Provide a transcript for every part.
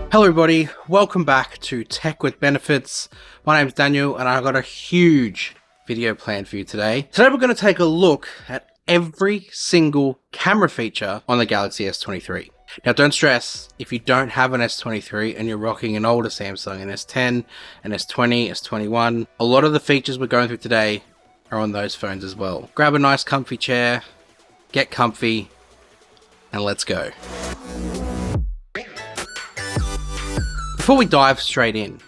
Hello everybody, welcome back to Tech with Benefits. My name's Daniel and I've got a huge video planned for you today. Today we're going to take a look at every single camera feature on the Galaxy S23. Now don't stress if you don't have an S23 and you're rocking an older Samsung, an S10, an S20, S21. A lot of the features we're going through today are on those phones as well. Grab a nice comfy chair, get comfy, and let's go. Before we dive straight in,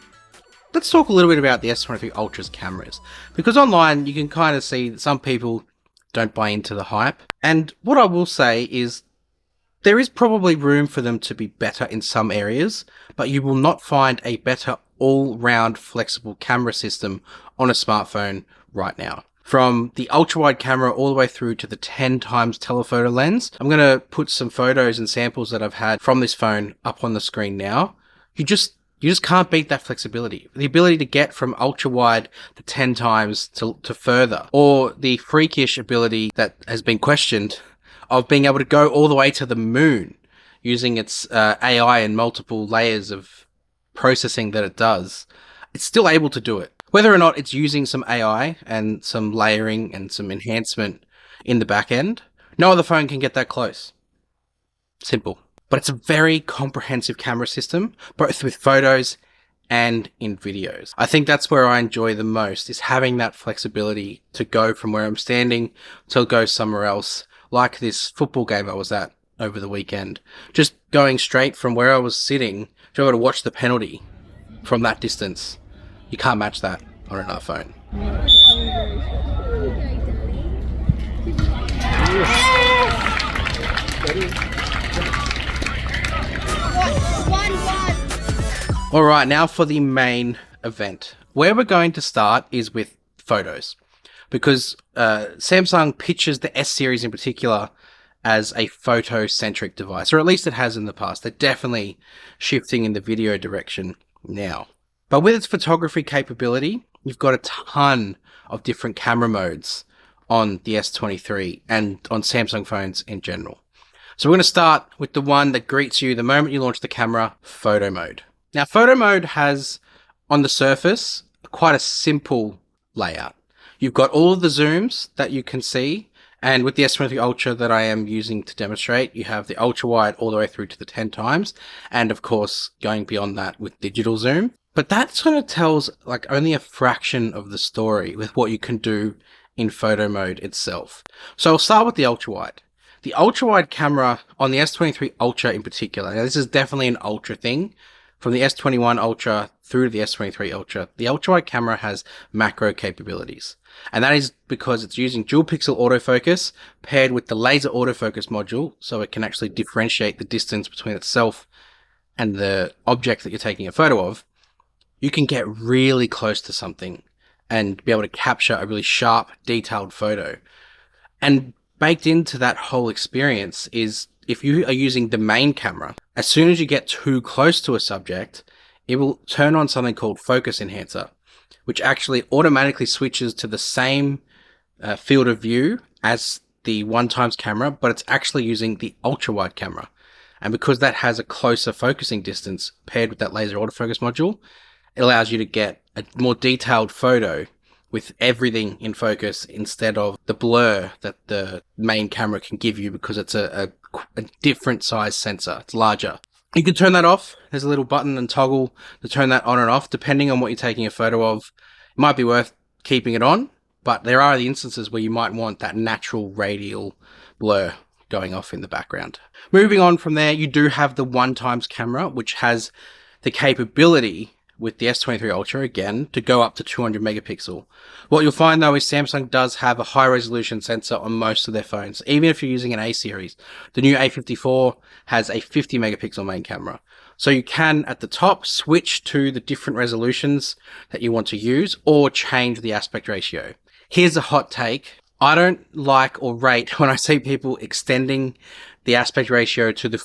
let's talk a little bit about the S23 Ultra's cameras, because online you can kind of see that some people don't buy into the hype, and what I will say is there is probably room for them to be better in some areas, but you will not find a better all-round flexible camera system on a smartphone right now. From the ultra-wide camera all the way through to the 10 times telephoto lens. I'm going to put some photos and samples that I've had from this phone up on the screen now. You just can't beat that flexibility. The ability to get from ultra wide to 10 times to further, or the freakish ability that has been questioned of being able to go all the way to the moon using its AI and multiple layers of processing that it does. It's still able to do it. Whether or not it's using some AI and some layering and some enhancement in the back end, no other phone can get that close. Simple. But it's a very comprehensive camera system, both with photos and in videos. I think that's where I enjoy the most, is having that flexibility to go from where I'm standing to go somewhere else, like this football game I was at over the weekend. Just going straight from where I was sitting to be able to watch the penalty from that distance. You can't match that on another phone. Alright, now for the main event. Where we're going to start is with photos, because Samsung pitches the S series in particular as a photo-centric device, or at least it has in the past. They're definitely shifting in the video direction now. But with its photography capability, you've got a ton of different camera modes on the S23 and on Samsung phones in general. So we're going to start with the one that greets you the moment you launch the camera, photo mode. Now, photo mode has, on the surface, quite a simple layout. You've got all of the zooms that you can see, and with the S23 Ultra that I am using to demonstrate, you have the ultra wide all the way through to the 10 times, and of course, going beyond that with digital zoom. But that sort of tells like only a fraction of the story with what you can do in photo mode itself. So I'll start with the ultra wide. The ultra wide camera on the S23 Ultra in particular, now this is definitely an ultra thing. From the S21 Ultra through to the S23 Ultra, the ultra-wide camera has macro capabilities. And that is because it's using dual pixel autofocus paired with the laser autofocus module, so it can actually differentiate the distance between itself and the object that you're taking a photo of. You can get really close to something and be able to capture a really sharp, detailed photo. And baked into that whole experience is, if you are using the main camera, as soon as you get too close to a subject, it will turn on something called focus enhancer, which actually automatically switches to the same field of view as the 1x camera, but it's actually using the ultra wide camera. And because that has a closer focusing distance paired with that laser autofocus module, it allows you to get a more detailed photo with everything in focus instead of the blur that the main camera can give you, because it's a different size sensor. It's larger. You can turn that off. There's a little button and toggle to turn that on and off, depending on what you're taking a photo of. It might be worth keeping it on, but there are the instances where you might want that natural radial blur going off in the background. Moving on from there, you do have the 1x camera, which has the capability with the S23 Ultra again to go up to 200 megapixel. What you'll find though is Samsung does have a high resolution sensor on most of their phones, even if you're using an A series. The new A54 has a 50 megapixel main camera. So you can at the top switch to the different resolutions that you want to use or change the aspect ratio. Here's a hot take. I don't like or rate when I see people extending the aspect ratio to the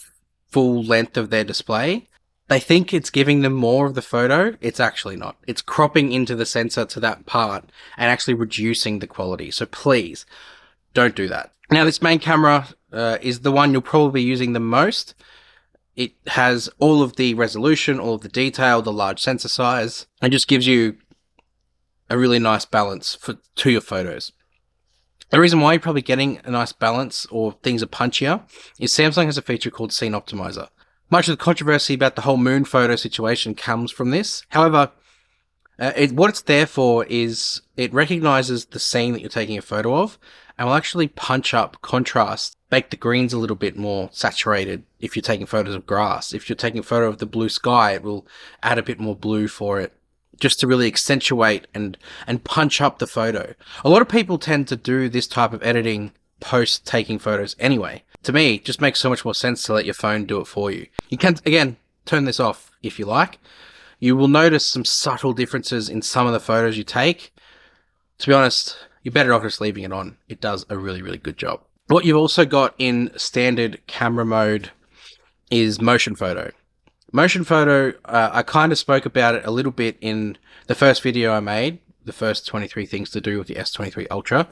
full length of their display. They think it's giving them more of the photo. It's actually not. It's cropping into the sensor to that part and actually reducing the quality. So please don't do that. Now, this main camera is the one you'll probably be using the most. it has all of the resolution, all of the detail, the large sensor size, and just gives you a really nice balance to your photos. The reason why you're probably getting a nice balance or things are punchier is Samsung has a feature called Scene Optimizer. Much of the controversy about the whole moon photo situation comes from this. However, what it's there for is it recognizes the scene that you're taking a photo of and will actually punch up contrast, make the greens a little bit more saturated if you're taking photos of grass. If you're taking a photo of the blue sky, it will add a bit more blue for it, just to really accentuate and punch up the photo. A lot of people tend to do this type of editing post taking photos anyway. To me, it just makes so much more sense to let your phone do it for you. You can, again, turn this off if you like. You will notice some subtle differences in some of the photos you take. To be honest, you're better off just leaving it on. It does a really, really good job. What you've also got in standard camera mode is motion photo. Motion photo, I kind of spoke about it a little bit in the first video I made, the first 23 things to do with the S23 Ultra.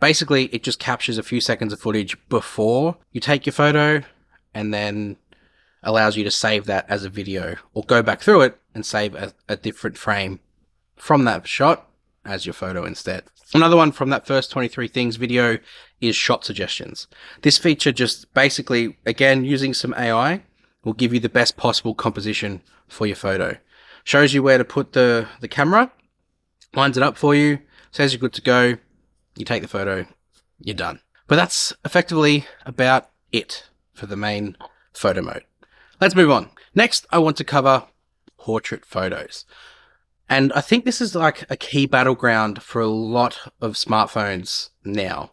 Basically, it just captures a few seconds of footage before you take your photo and then allows you to save that as a video or go back through it and save a different frame from that shot as your photo instead. Another one from that first 23 things video is shot suggestions. This feature just basically, again, using some AI, will give you the best possible composition for your photo. Shows you where to put the camera, lines it up for you, says you're good to go, you take the photo, you're done. But that's effectively about it for the main photo mode. Let's move on. Next, I want to cover portrait photos. And I think this is like a key battleground for a lot of smartphones now.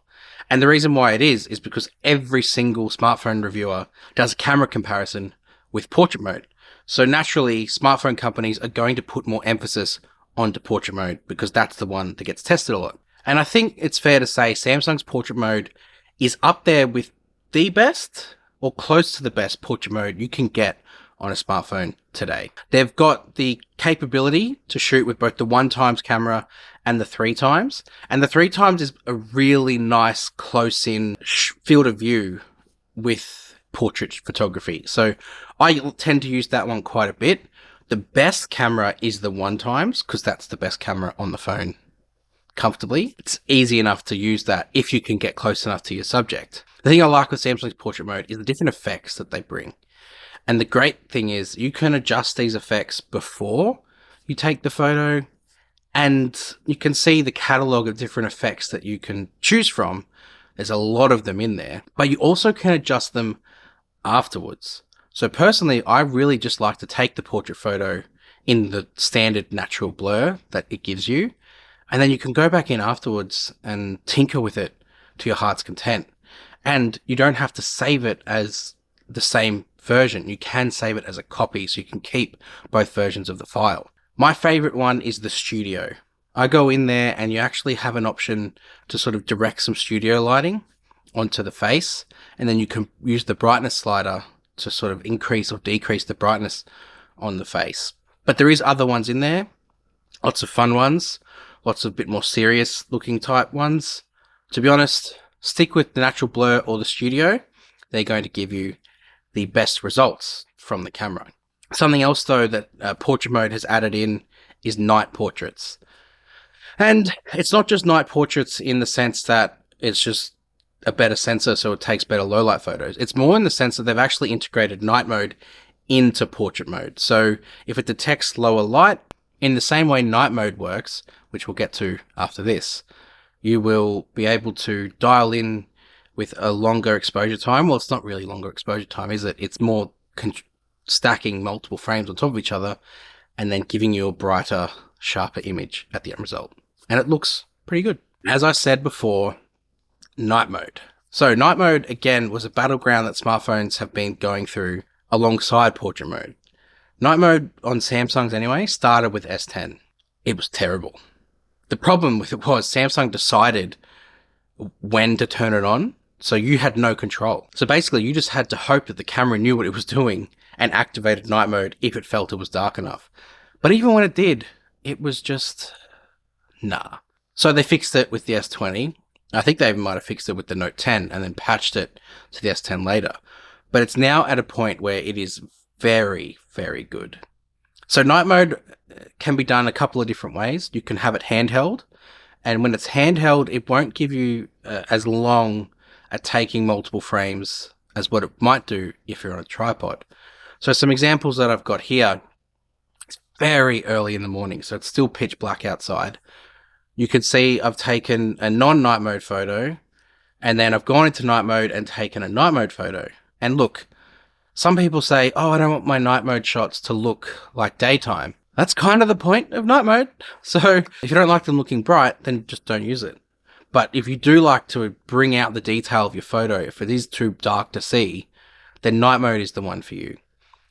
And the reason why it is because every single smartphone reviewer does a camera comparison with portrait mode. So naturally, smartphone companies are going to put more emphasis onto portrait mode because that's the one that gets tested a lot. And I think it's fair to say Samsung's portrait mode is up there with the best or close to the best portrait mode you can get on a smartphone today. They've got the capability to shoot with both the 1x camera and the 3x. And the 3x is a really nice close-in field of view with portrait photography. So I tend to use that one quite a bit. The best camera is the 1x because that's the best camera on the phone comfortably. It's easy enough to use that if you can get close enough to your subject. The thing I like with Samsung's portrait mode is the different effects that they bring. And the great thing is you can adjust these effects before you take the photo, and you can see the catalog of different effects that you can choose from. There's a lot of them in there, but you also can adjust them afterwards. So personally, I really just like to take the portrait photo in the standard natural blur that it gives you, and then you can go back in afterwards and tinker with it to your heart's content. And you don't have to save it as the same version. You can save it as a copy so you can keep both versions of the file. My favorite one is the studio. I go in there and you actually have an option to sort of direct some studio lighting onto the face, and then you can use the brightness slider to sort of increase or decrease the brightness on the face. But there is other ones in there, lots of fun ones, lots of bit more serious looking type ones. To be honest, stick with the natural blur or the studio. They're going to give you the best results from the camera. Something else though that portrait mode has added in is night portraits. And it's not just night portraits in the sense that it's just a better sensor so it takes better low light photos. It's more in the sense that they've actually integrated night mode into portrait mode. So if it detects lower light, in the same way night mode works, which we'll get to after this, you will be able to dial in with a longer exposure time. Well, it's not really longer exposure time, is it? It's more stacking multiple frames on top of each other and then giving you a brighter, sharper image at the end result. And it looks pretty good. As I said before, night mode. So night mode, again, was a battleground that smartphones have been going through alongside portrait mode. Night mode on Samsung's anyway started with S10. It was terrible. The problem with it was Samsung decided when to turn it on, so you had no control. So basically you just had to hope that the camera knew what it was doing and activated night mode if it felt it was dark enough. But even when it did, it was just nah. So they fixed it with the S20. I think they might have fixed it with the Note 10 and then patched it to the S10 later. but it's now at a point where it is very, very good. So night mode can be done a couple of different ways. You can have it handheld, and when it's handheld, it won't give you as long at taking multiple frames as what it might do if you're on a tripod. So some examples that I've got here, it's very early in the morning, so it's still pitch black outside. You can see I've taken a non-night mode photo, and then I've gone into night mode and taken a night mode photo. And look, some people say, oh, I don't want my night mode shots to look like daytime. That's kind of the point of night mode. So if you don't like them looking bright, then just don't use it. But if you do like to bring out the detail of your photo, if it is too dark to see, then night mode is the one for you.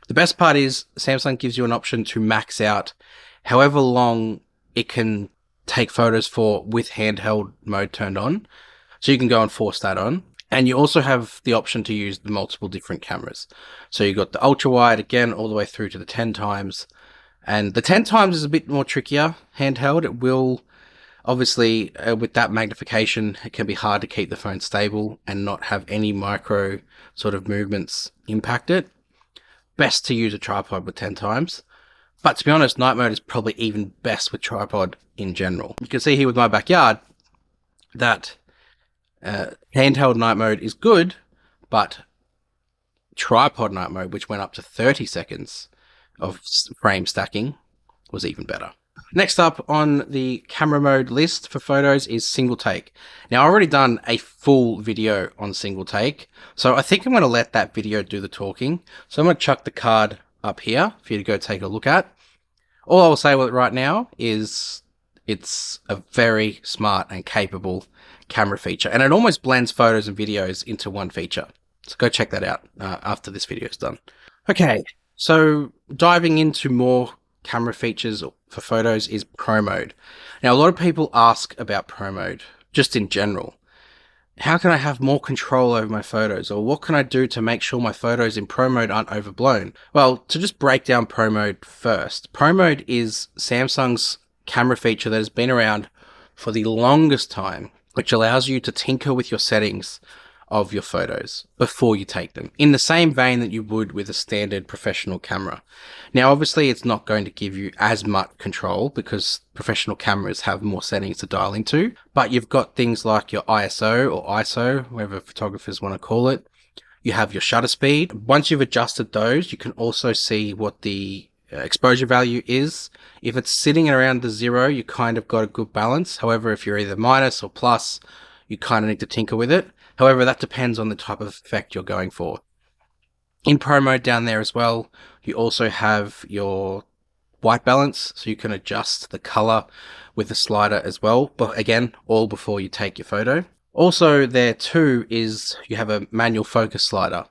The best part is Samsung gives you an option to max out however long it can take photos for with handheld mode turned on. So you can go and force that on. And you also have the option to use the multiple different cameras. So you've got the ultra wide again, all the way through to the 10 times. And the 10 times is a bit more trickier handheld. It will, obviously, with that magnification, it can be hard to keep the phone stable and not have any micro sort of movements impact it. Best to use a tripod with 10 times. But to be honest, night mode is probably even best with tripod in general. You can see here with my backyard that handheld night mode is good, but tripod night mode, which went up to 30 seconds of frame stacking, was even better. Next up on the camera mode list for photos is single take. Now, I've already done a full video on single take, so I think I'm going to let that video do the talking. So I'm going to chuck the card up here for you to go take a look at. All I will say with it right now is it's a very smart and capable camera feature, and it almost blends photos and videos into one feature. So go check that out after this video is done. Okay, so diving into more camera features for photos is Pro Mode. Now, a lot of people ask about Pro Mode, just in general. How can I have more control over my photos? Or what can I do to make sure my photos in Pro Mode aren't overblown? Well, to just break down Pro Mode first. Pro Mode is Samsung's camera feature that has been around for the longest time, which allows you to tinker with your settings of your photos before you take them, in the same vein that you would with a standard professional camera. Now, obviously, it's not going to give you as much control because professional cameras have more settings to dial into, but you've got things like your ISO or ISO, whatever photographers want to call it. You have your shutter speed. Once you've adjusted those, you can also see what the exposure value is. If it's sitting around the 0, you kind of got a good balance. However, if you're either minus or plus, you kind of need to tinker with it. However, that depends on the type of effect you're going for. In Pro Mode down there as well, you also have your white balance, so you can adjust the color with the slider as well. But again, all before you take your photo. Also there too is you have a manual focus slider.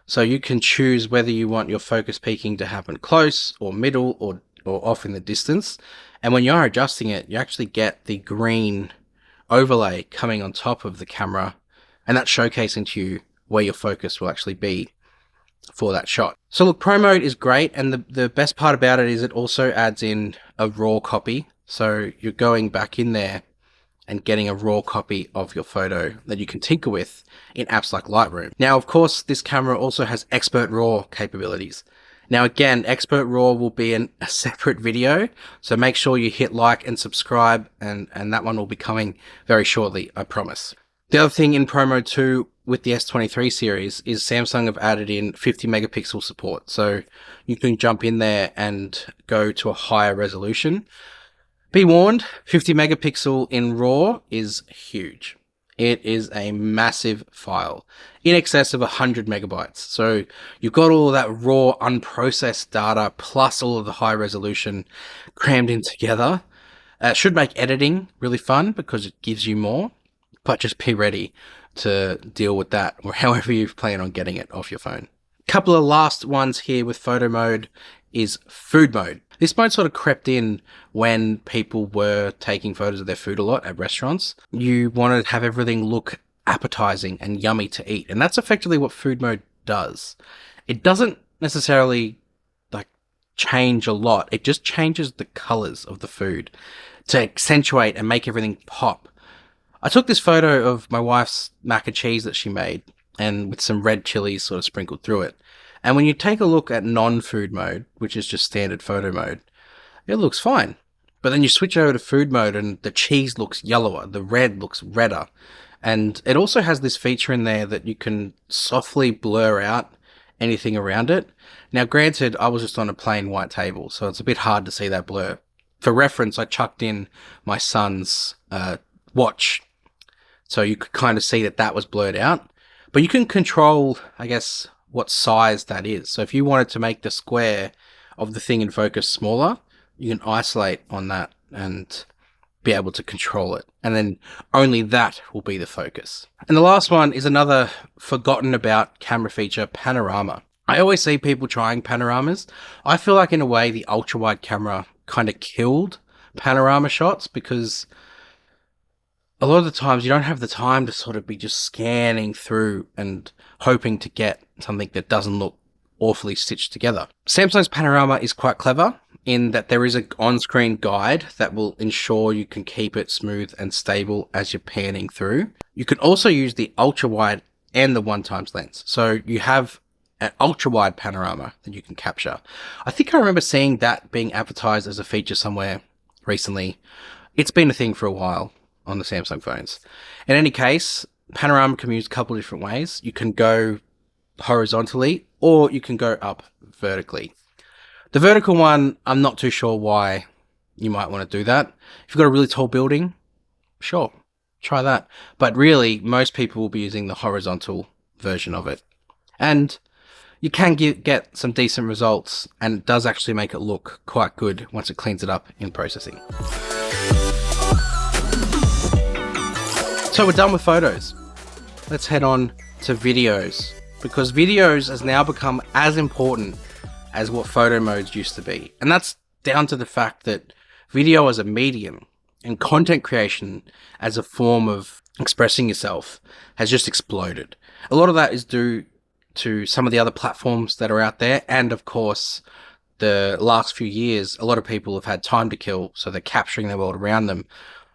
So you can choose whether you want your focus peaking to happen close or middle or off in the distance. And when you're adjusting it, you actually get the green overlay coming on top of the camera, and that's showcasing to you where your focus will actually be for that shot. So look, Pro Mode is great, and the best part about it is it also adds in a raw copy. So you're going back in there and getting a raw copy of your photo that you can tinker with in apps like Lightroom. Now, of course, this camera also has Expert RAW capabilities. Now, again, Expert RAW will be a separate video, so make sure you hit like and subscribe, and that one will be coming very shortly, I promise. The other thing in Pro Mode 2 with the S23 series is Samsung have added in 50 megapixel support. So you can jump in there and go to a higher resolution. Be warned, 50 megapixel in RAW is huge. It is a massive file, in excess of 100 megabytes. So you've got all of that raw, unprocessed data, plus all of the high resolution crammed in together. It should make editing really fun because it gives you more, but just be ready to deal with that, or however you plan on getting it off your phone. A couple of last ones here with photo mode is food mode. This mode sort of crept in when people were taking photos of their food a lot at restaurants. You want to have everything look appetizing and yummy to eat, and that's effectively what food mode does. It doesn't necessarily change a lot. It just changes the colors of the food to accentuate and make everything pop. I took this photo of my wife's mac and cheese that she made, and with some red chilies sort of sprinkled through it. And when you take a look at non-food mode, which is just standard photo mode, it looks fine. But then you switch over to food mode and the cheese looks yellower, the red looks redder. And it also has this feature in there that you can softly blur out anything around it. Now, granted, I was just on a plain white table, so it's a bit hard to see that blur. For reference, I chucked in my son's watch, so you could kind of see that that was blurred out. But you can control, I guess, what size that is. So if you wanted to make the square of the thing in focus smaller, you can isolate on that and be able to control it. And then only that will be the focus. And the last one is another forgotten about camera feature, Panorama. I always see people trying panoramas. I feel like in a way the ultra wide camera kind of killed panorama shots, because a lot of the times you don't have the time to sort of be just scanning through and hoping to get something that doesn't look awfully stitched together. Samsung's Panorama is quite clever in that there is an on-screen guide that will ensure you can keep it smooth and stable as you're panning through. You can also use the ultra-wide and the 1x lens. So you have an ultra-wide panorama that you can capture. I think I remember seeing that being advertised as a feature somewhere recently. It's been a thing for a while on the Samsung phones. In any case, Panorama can be used a couple of different ways. You can go horizontally or you can go up vertically. The vertical one, I'm not too sure why you might want to do that. If you've got a really tall building, sure, try that. But really, most people will be using the horizontal version of it. And you can get some decent results, and it does actually make it look quite good once it cleans it up in processing. So we're done with photos. Let's head on to videos, because videos has now become as important as what photo modes used to be. And that's down to the fact that video as a medium and content creation as a form of expressing yourself has just exploded. A lot of that is due to some of the other platforms that are out there. And of course, the last few years, a lot of people have had time to kill, so they're capturing the world around them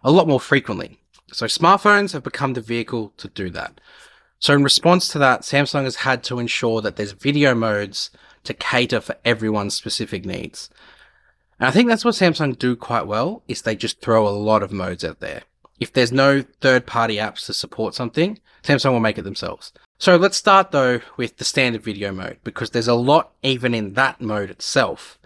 a lot more frequently. So smartphones have become the vehicle to do that. So in response to that, Samsung has had to ensure that there's video modes to cater for everyone's specific needs. And I think that's what Samsung do quite well, is they just throw a lot of modes out there. If there's no third-party apps to support something, Samsung will make it themselves. So let's start though with the standard video mode, because there's a lot even in that mode itself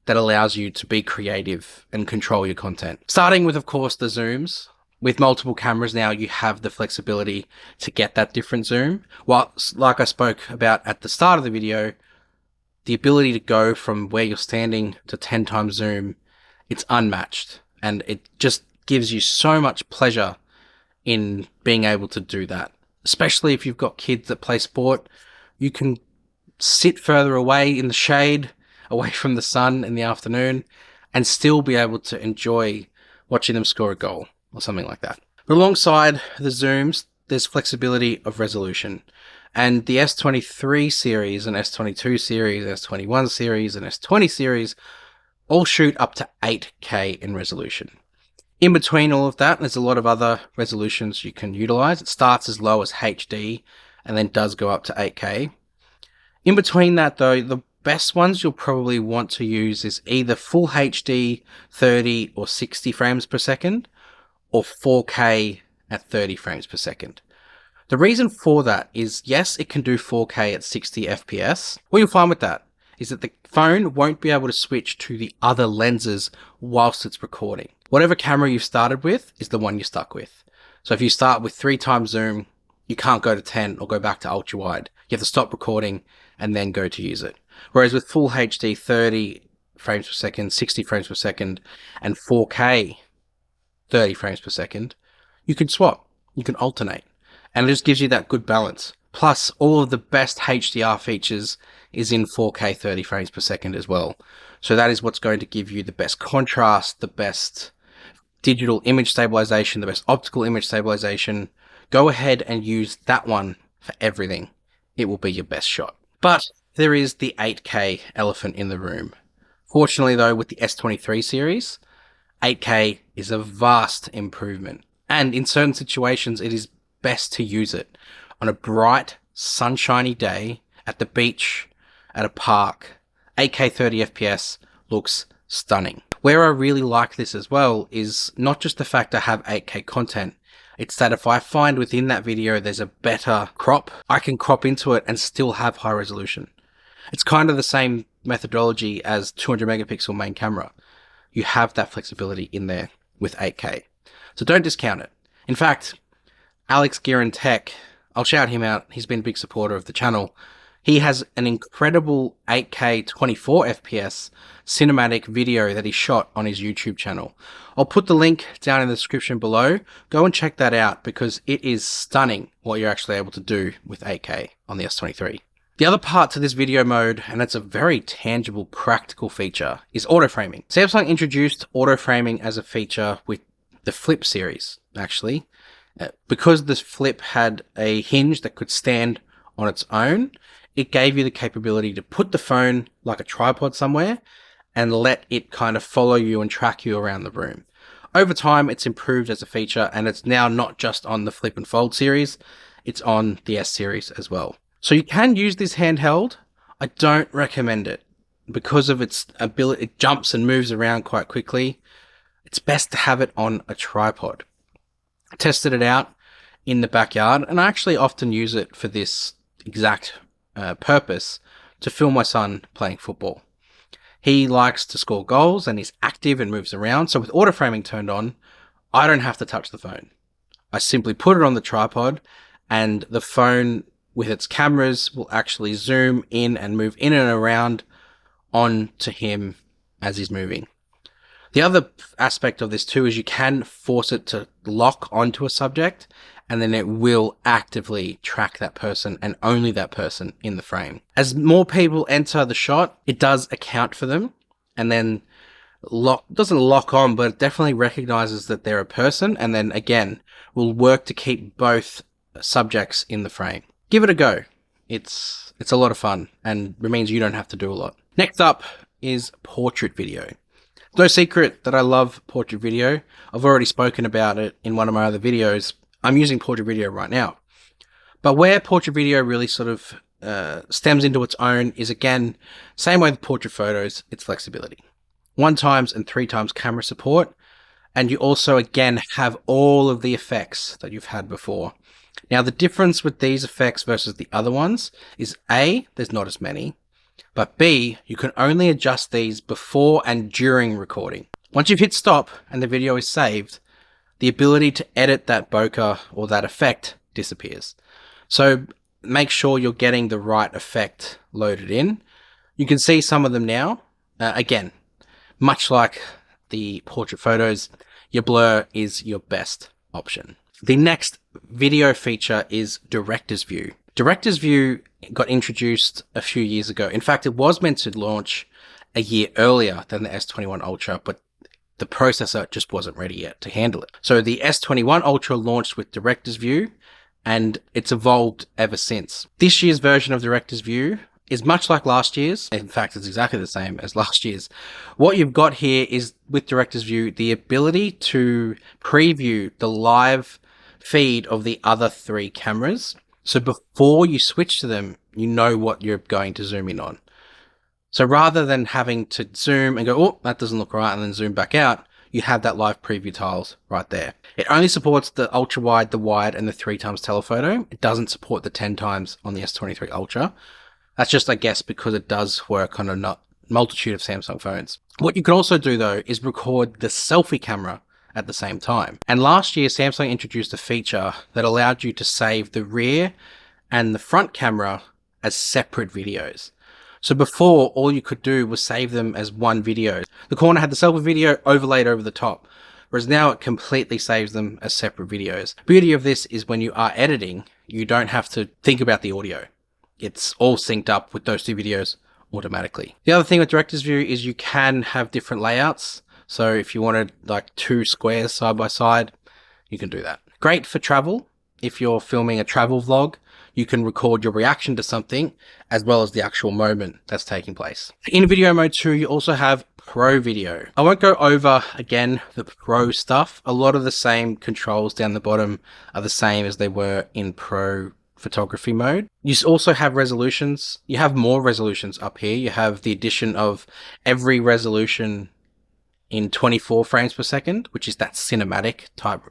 that allows you to be creative and control your content. Starting with, of course, the zooms. With multiple cameras now, you have the flexibility to get that different zoom. While, like I spoke about at the start of the video, the ability to go from where you're standing to 10 times zoom, it's unmatched. And it just gives you so much pleasure in being able to do that. Especially if you've got kids that play sport, you can sit further away in the shade, away from the sun in the afternoon, and still be able to enjoy watching them score a goal or something like that. But alongside the zooms, there's flexibility of resolution. And the S23 series and S22 series, S21 series and S20 series all shoot up to 8K in resolution. In between all of that, there's a lot of other resolutions you can utilize. It starts as low as HD and then does go up to 8K. In between that though, the best ones you'll probably want to use is either full HD 30 or 60 frames per second or 4K at 30 frames per second. The reason for that is, yes, it can do 4K at 60 FPS. What you'll find with that is that the phone won't be able to switch to the other lenses whilst it's recording. Whatever camera you started with is the one you're stuck with. So if you start with 3 times zoom, you can't go to 10 or go back to ultra wide. You have to stop recording and then go to use it. Whereas with full HD 30 frames per second, 60 frames per second, and 4K 30 frames per second, you can swap, you can alternate. And it just gives you that good balance. Plus, all of the best HDR features is in 4K 30 frames per second as well. So that is what's going to give you the best contrast, the best digital image stabilization, the best optical image stabilization. Go ahead and use that one for everything. It will be your best shot. But there is the 8K elephant in the room. Fortunately though, with the S23 series, 8K is a vast improvement. And in certain situations, it is best to use it on a bright, sunshiny day at the beach, at a park, 8K 30 FPS looks stunning. Where I really like this as well is not just the fact I have 8K content, it's that if I find within that video there's a better crop, I can crop into it and still have high resolution. It's kind of the same methodology as 200 megapixel main camera. You have that flexibility in there with 8K. So don't discount it. In fact, Alex Gearin Tech, I'll shout him out. He's been a big supporter of the channel. He has an incredible 8K 24 FPS cinematic video that he shot on his YouTube channel. I'll put the link down in the description below. Go and check that out because it is stunning what you're actually able to do with 8K on the S23. The other part to this video mode, and it's a very tangible, practical feature, is auto framing. Samsung introduced auto framing as a feature with the Flip series, actually. Because this Flip had a hinge that could stand on its own, it gave you the capability to put the phone like a tripod somewhere and let it kind of follow you and track you around the room. Over time, it's improved as a feature, and it's now not just on the Flip and Fold series, it's on the S series as well. So you can use this handheld. I don't recommend it because of its ability. It jumps and moves around quite quickly. It's best to have it on a tripod. I tested it out in the backyard, and I actually often use it for this exact purpose, to film my son playing football. He likes to score goals and he's active and moves around. So with auto framing turned on, I don't have to touch the phone. I simply put it on the tripod, and the phone with its cameras will actually zoom in and move in and around onto him as he's moving. The other aspect of this too is you can force it to lock onto a subject, and then it will actively track that person and only that person in the frame. As more people enter the shot, it does account for them, and then doesn't lock on, but it definitely recognizes that they're a person, and then again will work to keep both subjects in the frame. Give it a go. It's a lot of fun, and it means you don't have to do a lot. Next up is portrait video. No secret that I love portrait video. I've already spoken about it in one of my other videos. I'm using portrait video right now. But where portrait video really sort of stems into its own is, again, same way with portrait photos, it's flexibility. 1x and 3x camera support. And you also, again, have all of the effects that you've had before. Now, the difference with these effects versus the other ones is A, there's not as many. But B, you can only adjust these before and during recording. Once you've hit stop and the video is saved, the ability to edit that bokeh or that effect disappears. So make sure you're getting the right effect loaded in. You can see some of them now. Again, much like the portrait photos, your blur is your best option. The next video feature is Director's View. Director's View got introduced a few years ago. In fact, it was meant to launch a year earlier than the S21 Ultra, but the processor just wasn't ready yet to handle it. So the S21 Ultra launched with Director's View, and it's evolved ever since. This year's version of Director's View is much like last year's. In fact, it's exactly the same as last year's. What you've got here is, with Director's View, the ability to preview the live feed of the other 3 cameras. So before you switch to them, you know what you're going to zoom in on. So rather than having to zoom and go, oh, that doesn't look right, and then zoom back out, you have that live preview tiles right there. It only supports the ultra wide, the wide, and the 3x telephoto. It doesn't support the 10x on the S23 Ultra. That's just, I guess, because it does work on a multitude of Samsung phones. What you can also do, though, is record the selfie camera at the same time. And last year, Samsung introduced a feature that allowed you to save the rear and the front camera as separate videos. So before, all you could do was save them as one video. The corner had the selfie video overlaid over the top, whereas now it completely saves them as separate videos. The beauty of this is when you are editing, you don't have to think about the audio. It's all synced up with those 2 videos automatically. The other thing with Director's View is you can have different layouts. So if you wanted like 2 squares side by side, you can do that. Great for travel. If you're filming a travel vlog, you can record your reaction to something as well as the actual moment that's taking place. In video mode 2, you also have Pro Video. I won't go over, again, the Pro stuff. A lot of the same controls down the bottom are the same as they were in Pro photography mode. You also have resolutions. You have more resolutions up here. You have the addition of every resolution in 24 frames per second, which is that cinematic type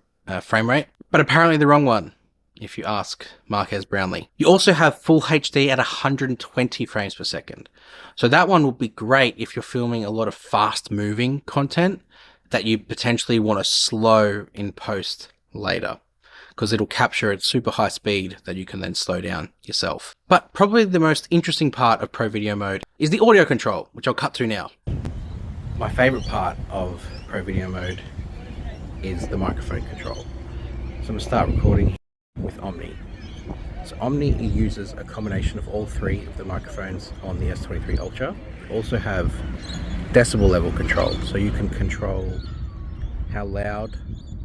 frame rate, but apparently the wrong one, if you ask Marques Brownlee. You also have full HD at 120 frames per second. So that one will be great if you're filming a lot of fast moving content that you potentially want to slow in post later, because it'll capture at super high speed that you can then slow down yourself. But probably the most interesting part of Pro Video Mode is the audio control, which I'll cut to now. My favorite part of Pro Video Mode is the microphone control. So I'm going to start recording with Omni. So Omni uses a combination of all three of the microphones on the S23 Ultra. You also have decibel level control, so you can control how loud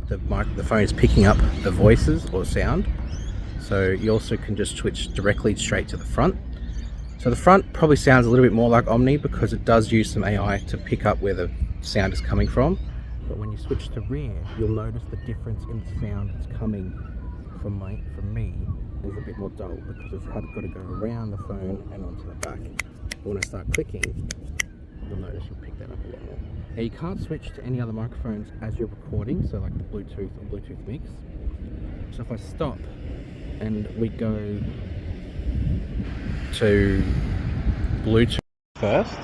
the phone is picking up the voices or sound. So you also can just switch directly straight to the front. So the front probably sounds a little bit more like Omni because it does use some AI to pick up where the sound is coming from. But when you switch to rear, you'll notice the difference in the sound that's coming from me is a bit more dull because I've got to go around the phone and onto the back. But when I start clicking, you'll notice you'll pick that up a lot more. Now you can't switch to any other microphones as you're recording, so like the Bluetooth or Bluetooth Mix. So if I stop and we go to Bluetooth first,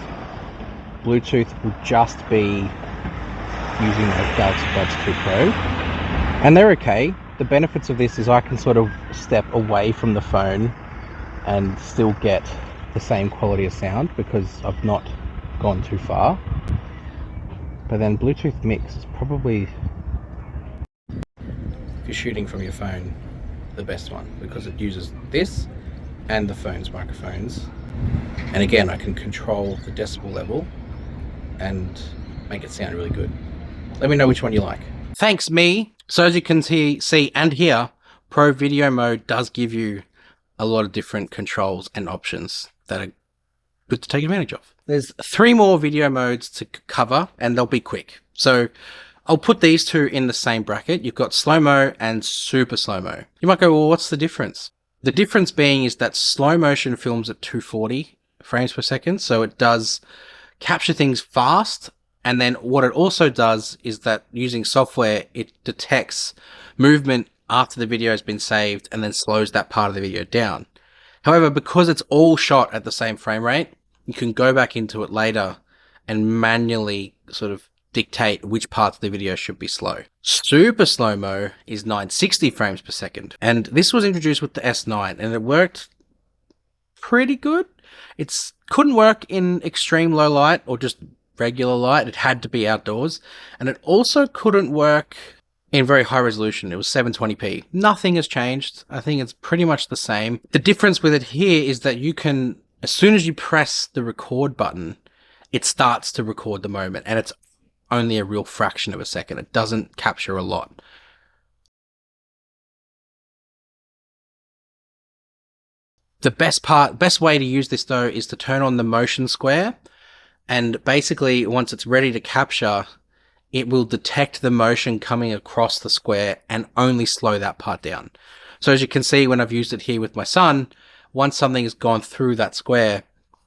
Bluetooth will just be using the Galaxy Buds 2 Pro, and they're okay. The benefits of this is I can sort of step away from the phone and still get the same quality of sound because I've not gone too far. But then Bluetooth Mix is probably, if you're shooting from your phone, the best one because it uses this and the phone's microphones, and again I can control the decibel level and make it sound really good. Let me know which one you like. Thanks me. So as you can see and hear, Pro Video Mode does give you a lot of different controls and options that are good to take advantage of. There's 3 more video modes to cover and they'll be quick. So I'll put these two in the same bracket. You've got slow-mo and super slow-mo. You might go, well, what's the difference? The difference being is that slow motion films at 240 frames per second. So it does capture things fast. And then what it also does is that using software, it detects movement after the video has been saved and then slows that part of the video down. However, because it's all shot at the same frame rate, you can go back into it later and manually sort of dictate which parts of the video should be slow. Super slow-mo is 960 frames per second. And this was introduced with the S9 and it worked pretty good. It couldn't work in extreme low light or just regular light. It had to be outdoors. And it also couldn't work in very high resolution. It was 720p. Nothing has changed. I think it's pretty much the same. The difference with it here is that you can, as soon as you press the record button, it starts to record the moment, and it's only a real fraction of a second. It doesn't capture a lot. The best way to use this though is to turn on the motion square, and basically once it's ready to capture, it will detect the motion coming across the square and only slow that part down. So as you can see when I've used it here with my son, once something has gone through that square,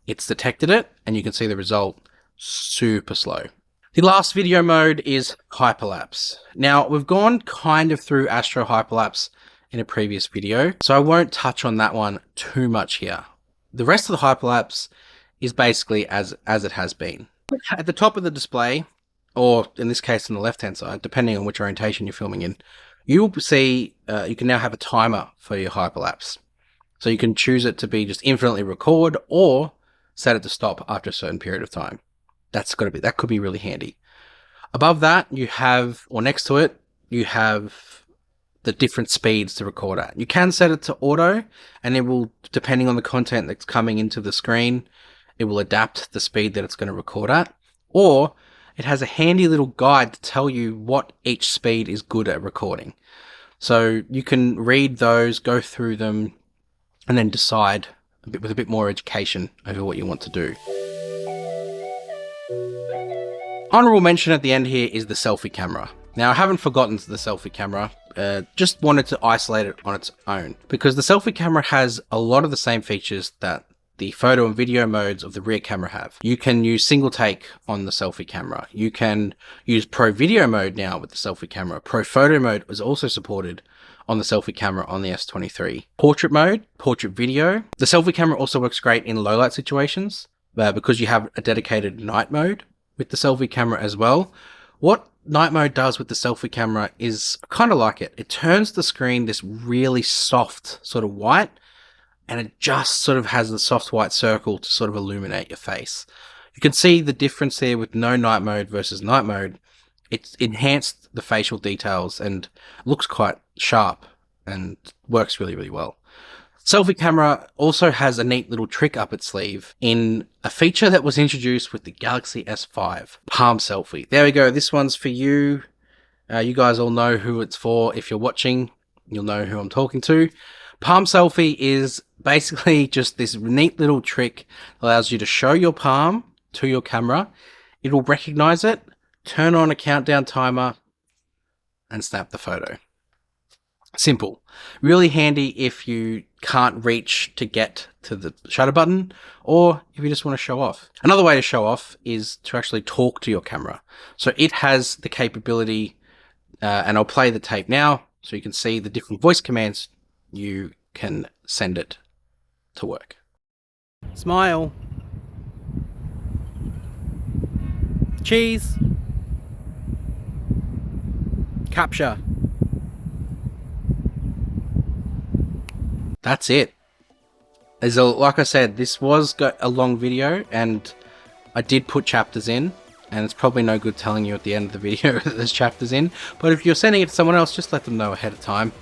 it's detected it and you can see the result super slow. The last video mode is Hyperlapse. Now we've gone kind of through Astro Hyperlapse in a previous video, so I won't touch on that one too much here. The rest of the Hyperlapse is basically as it has been. At the top of the display, or in this case on the left hand side, depending on which orientation you're filming in, you will see you can now have a timer for your Hyperlapse. So you can choose it to be just infinitely record or set it to stop after a certain period of time. That could be really handy. Above that, you have, or next to it, you have the different speeds to record at. You can set it to auto, and it will, depending on the content that's coming into the screen, it will adapt the speed that it's going to record at. Or it has a handy little guide to tell you what each speed is good at recording. So you can read those, go through them, and then decide with a bit more education over what you want to do. Honorable mention at the end here is the selfie camera. Now I haven't forgotten the selfie camera. just wanted to isolate it on its own, because the selfie camera has a lot of the same features that the photo and video modes of the rear camera have. You can use single take on the selfie camera. You can use pro video mode now with the selfie camera. Pro photo mode is also supported on the selfie camera on the S23. Portrait mode, portrait video. The selfie camera also works great in low light situations because you have a dedicated night mode with the selfie camera as well. What night mode does with the selfie camera is kind of like it. It turns the screen this really soft sort of white, and it just sort of has the soft white circle to sort of illuminate your face. You can see the difference there with no night mode versus night mode. It's enhanced the facial details and looks quite sharp and works really, really well. Selfie camera also has a neat little trick up its sleeve in a feature that was introduced with the Galaxy S5, Palm Selfie. There we go. This one's for you. You guys all know who it's for. If you're watching, you'll know who I'm talking to. Palm Selfie is basically just this neat little trick that allows you to show your palm to your camera. It will recognize it, turn on a countdown timer, and snap the photo. Simple. Really handy if you can't reach to get to the shutter button, or if you just want to show off. Another way to show off is to actually talk to your camera. So it has the capability, and I'll play the tape now so you can see the different voice commands you can send it to work. Smile. Cheese. Capture. That's it. Like I said, this was a long video, and I did put chapters in, and it's probably no good telling you at the end of the video that there's chapters in, but if you're sending it to someone else, just let them know ahead of time.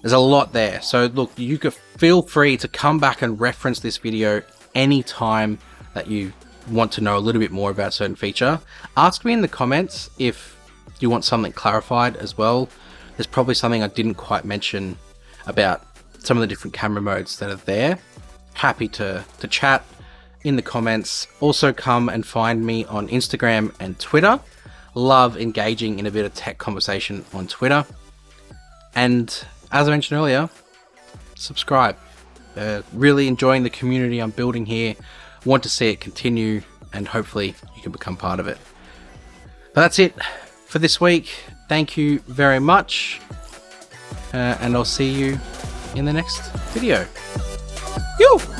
There's a lot there. So look, you can feel free to come back and reference this video anytime that you want to know a little bit more about a certain feature. Ask me in the comments if you want something clarified as well. There's probably something I didn't quite mention about some of the different camera modes that are there. Happy to chat in the comments. Also come and find me on Instagram and Twitter. Love engaging in a bit of tech conversation on Twitter. And as I mentioned earlier, subscribe. Really enjoying the community I'm building here. Want to see it continue, and hopefully you can become part of it. But that's it for this week. Thank you very much. And I'll see you in the next video. Yoo!